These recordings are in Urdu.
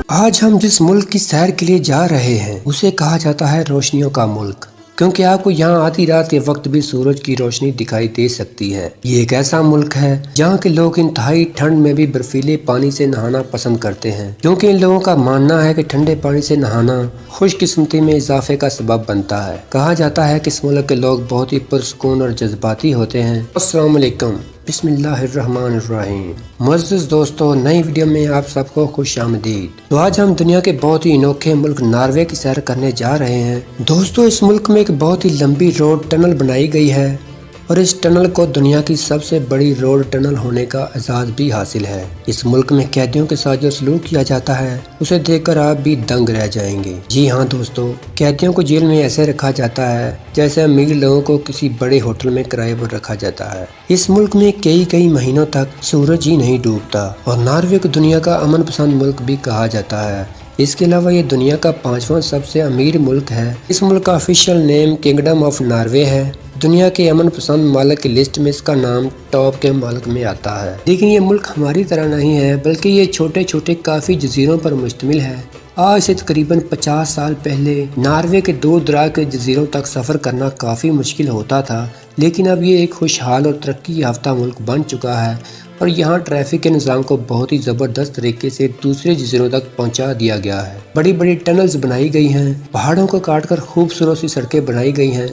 آج ہم جس ملک کی سیر کے لیے جا رہے ہیں اسے کہا جاتا ہے روشنیوں کا ملک، کیونکہ آپ کو یہاں آدھی رات کے وقت بھی سورج کی روشنی دکھائی دے سکتی ہے۔ یہ ایک ایسا ملک ہے جہاں کے لوگ انتہائی ٹھنڈ میں بھی برفیلے پانی سے نہانا پسند کرتے ہیں، کیونکہ ان لوگوں کا ماننا ہے کہ ٹھنڈے پانی سے نہانا خوش قسمتی میں اضافے کا سبب بنتا ہے۔ کہا جاتا ہے کہ اس ملک کے لوگ بہت ہی پرسکون اور جذباتی ہوتے ہیں۔ السلام علیکم، بسم اللہ الرحمن الرحیم۔ معزز دوستو، نئی ویڈیو میں آپ سب کو خوش آمدید۔ تو آج ہم دنیا کے بہت ہی انوکھے ملک ناروے کی سیر کرنے جا رہے ہیں۔ دوستو، اس ملک میں ایک بہت ہی لمبی روڈ ٹنل بنائی گئی ہے اور اس ٹنل کو دنیا کی سب سے بڑی روڈ ٹنل ہونے کا اعزاز بھی حاصل ہے۔ اس ملک میں قیدیوں کے ساتھ جو سلوک کیا جاتا ہے اسے دیکھ کر آپ بھی دنگ رہ جائیں گے۔ جی ہاں دوستو، قیدیوں کو جیل میں ایسے رکھا جاتا ہے جیسے امیر لوگوں کو کسی بڑے ہوٹل میں کرائے پر رکھا جاتا ہے۔ اس ملک میں کئی مہینوں تک سورج ہی نہیں ڈوبتا اور ناروے کو دنیا کا امن پسند ملک بھی کہا جاتا ہے۔ اس کے علاوہ یہ دنیا کا 5واں سب سے امیر ملک ہے۔ اس ملک کا official name kingdom of Norway ہے۔ دنیا کے امن پسند ممالک کی لسٹ میں اس کا نام ٹاپ کے ممالک میں آتا ہے۔ لیکن یہ ملک ہماری طرح نہیں ہے، بلکہ یہ چھوٹے کافی جزیروں پر مشتمل ہے۔ آج سے تقریباً 50 سال پہلے ناروے کے دور دراز کے جزیروں تک سفر کرنا کافی مشکل ہوتا تھا، لیکن اب یہ ایک خوشحال اور ترقی یافتہ ملک بن چکا ہے اور یہاں ٹریفک کے نظام کو بہت ہی زبردست طریقے سے دوسرے جزیروں تک پہنچا دیا گیا ہے۔ بڑی ٹنلز بنائی گئی ہیں، پہاڑوں کو کاٹ کر خوبصورت سی سڑکیں بنائی گئی ہیں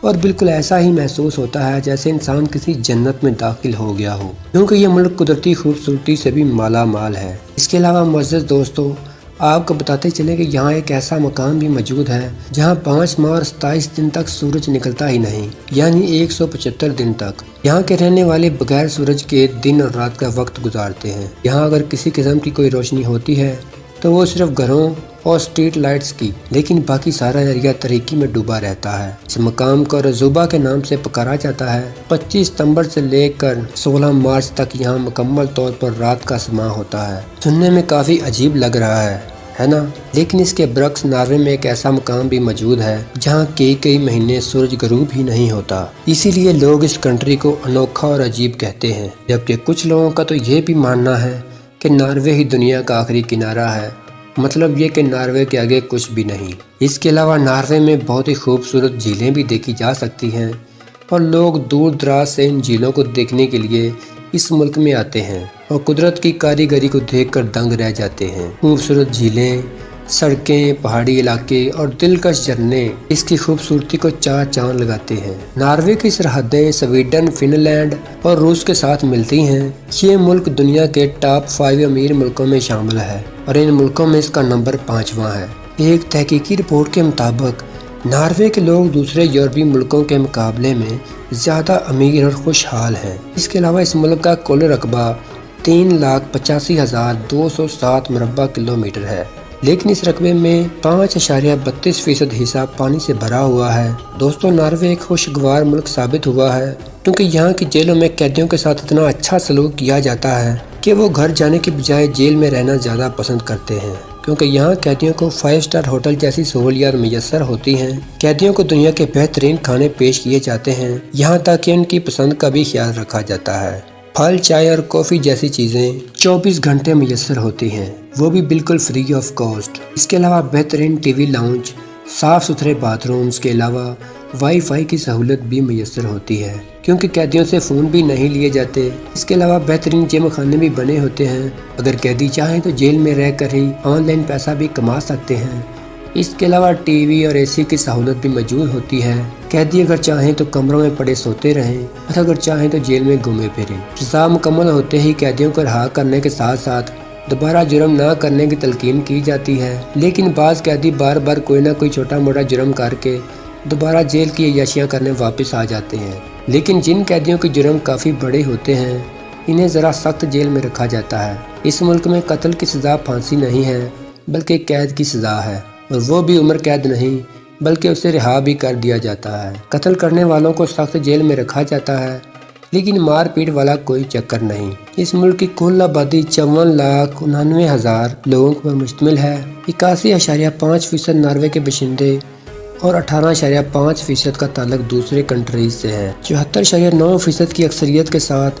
اور بالکل ایسا ہی محسوس ہوتا ہے جیسے انسان کسی جنت میں داخل ہو گیا ہو، کیونکہ یہ ملک قدرتی خوبصورتی سے بھی مالا مال ہے۔ اس کے علاوہ معزز دوستو، آپ کو بتاتے چلیں کہ یہاں ایک ایسا مقام بھی موجود ہے جہاں 5 ماہ اور 27 دن تک سورج نکلتا ہی نہیں، یعنی 175 دن تک یہاں کے رہنے والے بغیر سورج کے دن اور رات کا وقت گزارتے ہیں۔ یہاں اگر کسی قسم کی کوئی روشنی ہوتی ہے تو وہ صرف گھروں اور اسٹریٹ لائٹس کی، لیکن باقی سارا ایریا تاریکی میں ڈوبا رہتا ہے۔ اس مقام کو رزوبہ کے نام سے پکارا جاتا ہے۔ 25 ستمبر سے لے کر 16 مارچ تک یہاں مکمل طور پر رات کا سماں ہوتا ہے۔ سننے میں کافی عجیب لگ رہا ہے نا؟ لیکن اس کے برعکس ناروے میں ایک ایسا مقام بھی موجود ہے جہاں کئی مہینے سورج غروب ہی نہیں ہوتا۔ اسی لیے لوگ اس کنٹری کو انوکھا اور عجیب کہتے ہیں، جبکہ کچھ لوگوں کا تو یہ بھی ماننا ہے کہ ناروے ہی دنیا کا آخری کنارہ ہے، مطلب یہ کہ ناروے کے آگے کچھ بھی نہیں۔ اس کے علاوہ ناروے میں بہت ہی خوبصورت جھیلیں بھی دیکھی جا سکتی ہیں اور لوگ دور دراز سے ان جھیلوں کو دیکھنے کے لیے اس ملک میں آتے ہیں اور قدرت کی کاریگری کو دیکھ کر دنگ رہ جاتے ہیں۔ خوبصورت جھیلیں، سڑکیں، پہاڑی علاقے اور دلکش جھرنے اس کی خوبصورتی کو چار چاند لگاتے ہیں۔ ناروے کی سرحدیں سویڈن، فن لینڈ اور روس کے ساتھ ملتی ہیں۔ یہ ملک دنیا کے ٹاپ 5 امیر ملکوں میں شامل ہے اور ان ملکوں میں اس کا نمبر 5واں ہے۔ ایک تحقیقی رپورٹ کے مطابق ناروے کے لوگ دوسرے یورپی ملکوں کے مقابلے میں زیادہ امیر اور خوشحال ہیں۔ اس کے علاوہ اس ملک کا کل رقبہ 3,85,207 مربع کلومیٹر ہے، لیکن اس رقبے میں 5.32% حصہ پانی سے بھرا ہوا ہے۔ دوستو، ناروے ایک خوشگوار ملک ثابت ہوا ہے کیونکہ یہاں کی جیلوں میں قیدیوں کے ساتھ اتنا اچھا سلوک کیا جاتا ہے کہ وہ گھر جانے کے بجائے جیل میں رہنا زیادہ پسند کرتے ہیں، کیونکہ یہاں قیدیوں کو 5 اسٹار ہوٹل جیسی سہولیات میسر ہوتی ہیں۔ قیدیوں کو دنیا کے بہترین کھانے پیش کیے جاتے ہیں، یہاں تک کہ ان کی پسند کا بھی خیال رکھا جاتا ہے۔ پھل، چائے اور کافی جیسی چیزیں 24 گھنٹے میسر ہوتی ہیں، وہ بھی بالکل فری آف کاسٹ۔ اس کے علاوہ بہترین ٹی وی لاؤنج، صاف ستھرے باتھ رومز کے علاوہ وائی فائی کی سہولت بھی میسر ہوتی ہے، کیونکہ قیدیوں سے فون بھی نہیں لیے جاتے۔ اس کے علاوہ بہترین جم خانے بھی بنے ہوتے ہیں، اگر قیدی چاہیں تو جیل میں رہ کر ہی آن لائن پیسہ بھی کما سکتے ہیں۔ اس کے علاوہ ٹی وی اور اے سی کی سہولت بھی موجود ہوتی ہے۔ قیدی اگر چاہیں تو کمروں میں پڑے سوتے رہیں اور اگر چاہیں تو جیل میں گھومے پھریں۔ سزا مکمل ہوتے ہی قیدیوں کو رہا کرنے کے ساتھ ساتھ دوبارہ جرم نہ کرنے کی تلقین کی جاتی ہے، لیکن بعض قیدی بار کوئی نہ کوئی چھوٹا موٹا جرم کر کے دوبارہ جیل کی عیاشیاں کرنے واپس آ جاتے ہیں۔ لیکن جن قیدیوں کے جرم کافی بڑے ہوتے ہیں انہیں ذرا سخت جیل میں رکھا جاتا ہے۔ اس ملک میں قتل کی سزا پھانسی نہیں ہے بلکہ قید کی سزا ہے، اور وہ بھی عمر قید نہیں بلکہ اسے رہا بھی کر دیا جاتا ہے۔ قتل کرنے والوں کو سخت جیل میں رکھا جاتا ہے، لیکن مار پیٹ والا کوئی چکر نہیں۔ اس ملک کی کل آبادی 54,99,000 لوگوں پر مشتمل ہے۔ 81.5% ناروے کے باشندے اور 18.5% کا تعلق دوسرے کنٹریز سے ہے۔ 74.9% کی اکثریت کے ساتھ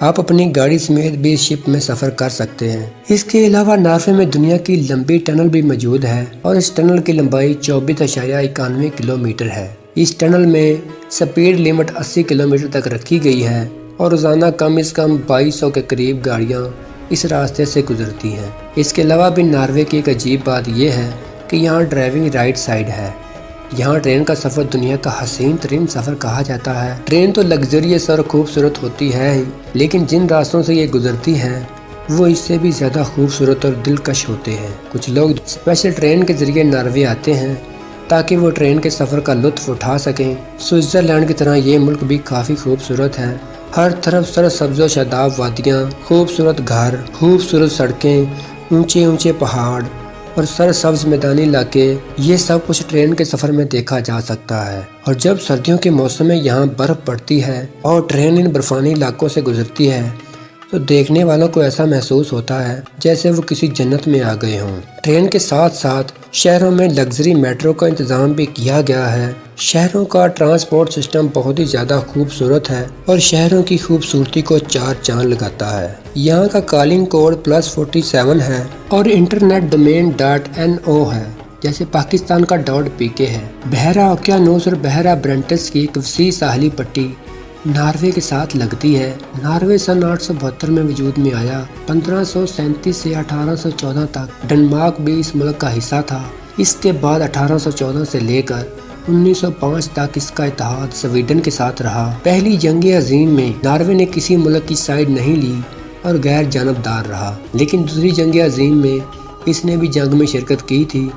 آپ اپنی گاڑی سمیت بھی اس شپ میں سفر کر سکتے ہیں۔ اس کے علاوہ ناروے میں دنیا کی لمبی ٹنل بھی موجود ہے اور اس ٹنل کی لمبائی 24.91 کلومیٹر ہے۔ اس ٹنل میں سپیڈ لمٹ 80 کلومیٹر تک رکھی گئی ہے اور روزانہ کم از کم 2200 کے قریب گاڑیاں اس راستے سے گزرتی ہیں۔ اس کے علاوہ بھی ناروے کی ایک عجیب بات یہ ہے کہ یہاں ڈرائیونگ رائٹ سائڈ ہے۔ یہاں ٹرین کا سفر دنیا کا حسین ترین سفر کہا جاتا ہے۔ ٹرین تو لگژریس اور خوبصورت ہوتی ہے ہی، لیکن جن راستوں سے یہ گزرتی ہے وہ اس سے بھی زیادہ خوبصورت اور دلکش ہوتے ہیں۔ کچھ لوگ اسپیشل ٹرین کے ذریعے ناروے آتے ہیں تاکہ وہ ٹرین کے سفر کا لطف اٹھا سکیں۔ سوئٹزرلینڈ کی طرح یہ ملک بھی کافی خوبصورت ہے۔ ہر طرف سرسبز و شاداب وادیاں، خوبصورت گھر، خوبصورت سڑکیں، اونچے اونچے پہاڑ اور سرسبز میدانی علاقے، یہ سب کچھ ٹرین کے سفر میں دیکھا جا سکتا ہے۔ اور جب سردیوں کے موسم میں یہاں برف پڑتی ہے اور ٹرین ان برفانی علاقوں سے گزرتی ہے تو دیکھنے والوں کو ایسا محسوس ہوتا ہے جیسے وہ کسی جنت میں آ گئے ہوں۔ ٹرین کے ساتھ ساتھ شہروں میں لگژری میٹرو کا انتظام بھی کیا گیا ہے۔ شہروں کا ٹرانسپورٹ سسٹم بہت ہی زیادہ خوبصورت ہے اور شہروں کی خوبصورتی کو چار چاند لگاتا ہے۔ یہاں کا کالنگ کوڈ +47 ہے اور انٹرنیٹ ڈومین .no ہے، جیسے پاکستان کا .pk ہے۔ بحیرہ اوقیانوس اور بحیرہ برنٹس کی ایک وسیع ساحلی پٹی ناروے کے ساتھ لگتی ہے۔ ناروے سن 872 میں وجود میں آیا۔ 1537 سے 1814 تک ڈنمارک بھی اس ملک کا حصہ تھا۔ اس کے بعد 1814 سے لے کر 1905 تک اس کا اتحاد سویڈن کے ساتھ رہا۔ پہلی جنگ عظیم میں ناروے نے کسی ملک کی سائیڈ نہیں لی اور غیر جانبدار رہا، لیکن دوسری جنگ عظیم میں اس نے بھی جنگ میں شرکت کی تھی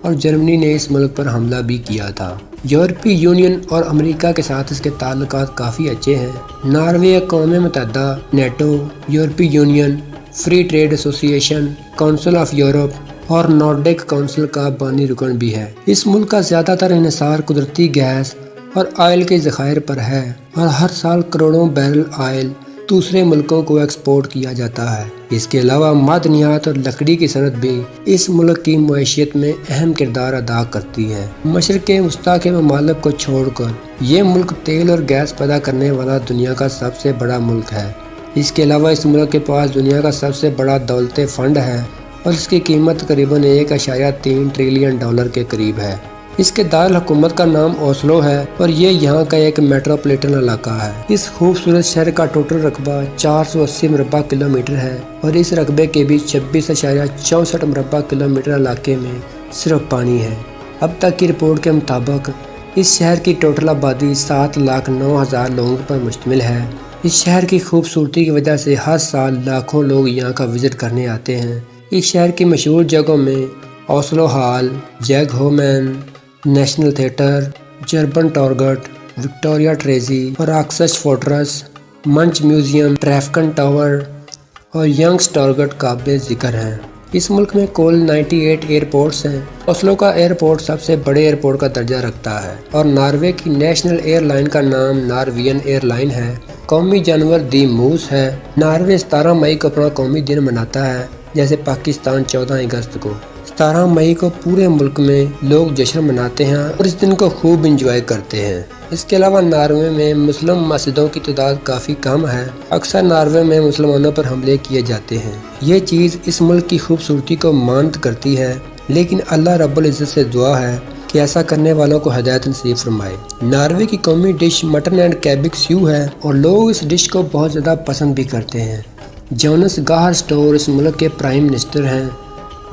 اور جرمنی نے اس ملک پر حملہ بھی کیا تھا۔ یورپی یونین اور امریکہ کے ساتھ اس کے تعلقات کافی اچھے ہیں۔ ناروے اقوام متحدہ، نیٹو، یورپی یونین، فری ٹریڈ ایسوسی ایشن، کونسل آف یورپ اور نارڈک کونسل کا بانی رکن بھی ہے۔ اس ملک کا زیادہ تر انحصار قدرتی گیس اور آئل کے ذخائر پر ہے اور ہر سال کروڑوں بیرل آئل دوسرے ملکوں کو ایکسپورٹ کیا جاتا ہے۔ اس کے علاوہ معدنیات اور لکڑی کی صنعت بھی اس ملک کی معیشت میں اہم کردار ادا کرتی ہے۔ مشرق وسطیٰ کے ممالک کو چھوڑ کر یہ ملک تیل اور گیس پیدا کرنے والا دنیا کا سب سے بڑا ملک ہے۔ اس کے علاوہ اس ملک کے پاس دنیا کا سب سے بڑا دولت فنڈ ہے اور اس کی قیمت تقریباً $1.3 ٹریلین کے قریب ہے۔ اس کے دارالحکومت کا نام اوسلو ہے اور یہ یہاں کا ایک میٹروپولیٹن علاقہ ہے۔ اس خوبصورت شہر کا ٹوٹل رقبہ 480 مربع کلومیٹر ہے اور اس رقبے کے بھی 26.64 مربع کلومیٹر علاقے میں صرف پانی ہے۔ اب تک کی رپورٹ کے مطابق اس شہر کی ٹوٹل آبادی 7,09,000 لوگوں پر مشتمل ہے۔ اس شہر کی خوبصورتی کی وجہ سے ہر سال لاکھوں لوگ یہاں کا وزٹ کرنے آتے ہیں۔ اس شہر کی مشہور جگہوں میں اوسلو ہال، جیگ ہومین نیشنل تھیٹر، جربن ٹارگٹ، وکٹوریا ٹریزی اور آکسش فورٹرس، منچ میوزیم، ٹریفکن ٹاور اور ینگس ٹارگٹ قابل ذکر ہیں۔ اس ملک میں کل 98 ایئرپورٹس ہیں۔ اوسلو کا ایئرپورٹ سب سے بڑے ایئرپورٹ کا درجہ رکھتا ہے اور ناروے کی نیشنل ایئر لائن کا نام ناروین ایئر لائن ہے۔ قومی جانور دی موس ہے۔ ناروے 17 مئی کو اپنا قومی دن مناتا ہے، جیسے پاکستان 14 اگست کو۔ 17 مئی کو پورے ملک میں لوگ جشن مناتے ہیں اور اس دن کو خوب انجوائے کرتے ہیں۔ اس کے علاوہ ناروے میں مسلم مسجدوں کی تعداد کافی کم ہے۔ اکثر ناروے میں مسلمانوں پر حملے کیے جاتے ہیں۔ یہ چیز اس ملک کی خوبصورتی کو ماند کرتی ہے، لیکن اللہ رب العزت سے دعا ہے کہ ایسا کرنے والوں کو ہدایت نصیب فرمائے۔ ناروے کی قومی ڈش مٹن اینڈ کیبک سیو ہے اور لوگ اس ڈش کو بہت زیادہ پسند بھی کرتے ہیں۔ جونس گاہر سٹور اس ملک کے پرائم منسٹر ہیں۔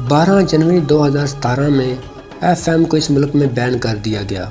12 جنوری 2017 میں FM کو اس ملک میں بین کر دیا گیا۔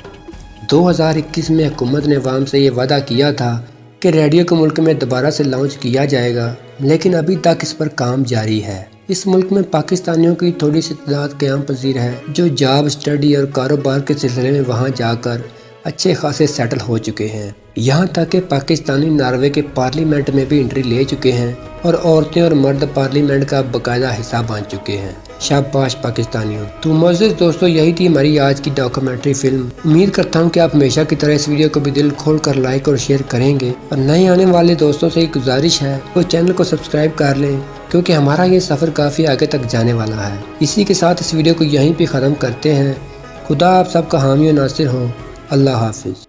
2021 میں حکومت نے عوام سے یہ وعدہ کیا تھا کہ ریڈیو کو ملک میں دوبارہ سے لانچ کیا جائے گا، لیکن ابھی تک اس پر کام جاری ہے۔ اس ملک میں پاکستانیوں کی تھوڑی سی تعداد قیام پذیر ہے جو جاب، اسٹڈی اور کاروبار کے سلسلے میں وہاں جا کر اچھے خاصے سیٹل ہو چکے ہیں۔ یہاں تک کہ پاکستانی ناروے کے پارلیمنٹ میں بھی انٹری لے چکے ہیں اور عورتیں اور مرد پارلیمنٹ کا باقاعدہ حصہ بن چکے ہیں۔ شاباش پاکستانیوں۔ تو معزز دوستو، یہی تھی ہماری آج کی ڈاکومنٹری فلم۔ امید کرتا ہوں کہ آپ ہمیشہ کی طرح اس ویڈیو کو بھی دل کھول کر لائک اور شیئر کریں گے، اور نئے آنے والے دوستوں سے ایک گزارش ہے وہ چینل کو سبسکرائب کر لیں، کیونکہ ہمارا یہ سفر کافی آگے تک جانے والا ہے۔ اسی کے ساتھ اس ویڈیو کو یہیں پہ ختم کرتے ہیں۔ خدا آپ سب کا حامی و ناصر ہو۔ اللہ حافظ۔